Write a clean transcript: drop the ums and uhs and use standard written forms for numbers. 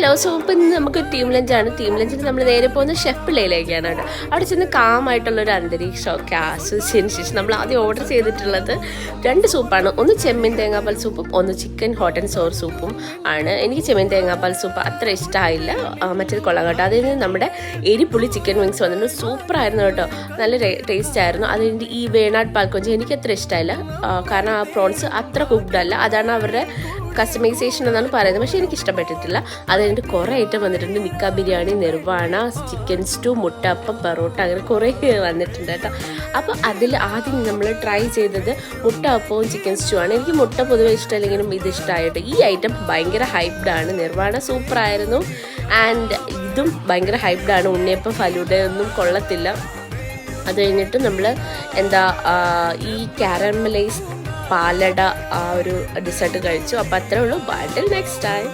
Hello, soup ഇന്ന് നമുക്ക് team ലഞ്ചാണ്. Team ലഞ്ചിന് നമ്മൾ നേരെ പോകുന്ന ഷെഫ് പിള്ളയിലേക്കാണ് കേട്ടോ. അവിടെ ചെന്ന് കാമായിട്ടുള്ളൊരു അന്തരീക്ഷമൊക്കെ ആസ്വദിച്ചതിന് ശേഷം നമ്മൾ ആദ്യം ഓർഡർ ചെയ്തിട്ടുള്ളത് 2 സൂപ്പാണ്. ഒന്ന് ചെമ്മീൻ തേങ്ങാപ്പാൽ സൂപ്പും ഒന്ന് ചിക്കൻ ഹോട്ട് ആൻഡ് സോർ സൂപ്പും ആണ്. എനിക്ക് ചെമ്മീൻ തേങ്ങാപ്പാൽ സൂപ്പ് അത്ര ഇഷ്ടമായില്ല, മറ്റേത് കൊള്ളാം കേട്ടോ. അതിന് നമ്മുടെ എരിപ്പുളി ചിക്കൻ വിങ്സ് വന്നിട്ട് സൂപ്പറായിരുന്നു കേട്ടോ, നല്ല ടേസ്റ്റ് ആയിരുന്നു. അതിൻ്റെ ഈ വേണാട് പാൽക്കൊഞ്ച് എനിക്ക് അത്ര ഇഷ്ടമായില്ല, കാരണം ആ പ്രോൺസ് അത്ര കുക്ക്ഡ് അല്ല. അതാണ് അവരുടെ കസ്റ്റമൈസേഷൻ എന്നാണ് പറയുന്നത്, പക്ഷേ എനിക്ക് ഇഷ്ടപ്പെട്ടിട്ടില്ല. അതിൻ്റെ കുറേ ഐറ്റം വന്നിട്ടുണ്ട്. നിക്ക ബിരിയാണി, നിർവാണ, ചിക്കൻ സ്റ്റൂ, മുട്ടപ്പം, പൊറോട്ട, അങ്ങനെ കുറേ വന്നിട്ടുണ്ട് കേട്ടോ. അപ്പോൾ അതിൽ ആദ്യം നമ്മൾ ട്രൈ ചെയ്തത് മുട്ടപ്പവും ചിക്കൻ സ്റ്റൂ ആണ്. എനിക്ക് മുട്ട പൊതുവെ ഇഷ്ടമല്ലെങ്കിലും ഇത് ഇഷ്ടമായിട്ട്. ഈ ഐറ്റം ഭയങ്കര ഹൈപ്ഡാണ്. നിർവാണ സൂപ്പറായിരുന്നു, ആൻഡ് ഇതും ഭയങ്കര ഹൈപ്ഡാണ്. ഉണ്ണിയപ്പം ഫലൂഡയൊന്നും കൊള്ളത്തില്ല. അത് കഴിഞ്ഞിട്ട് നമ്മൾ ഈ കാരമലൈസ് പാലട ആ ഒരു ഡിസേർട്ട് കഴിച്ചു. അപ്പോൾ അത്രേ ഉള്ളൂ. Bye till next time.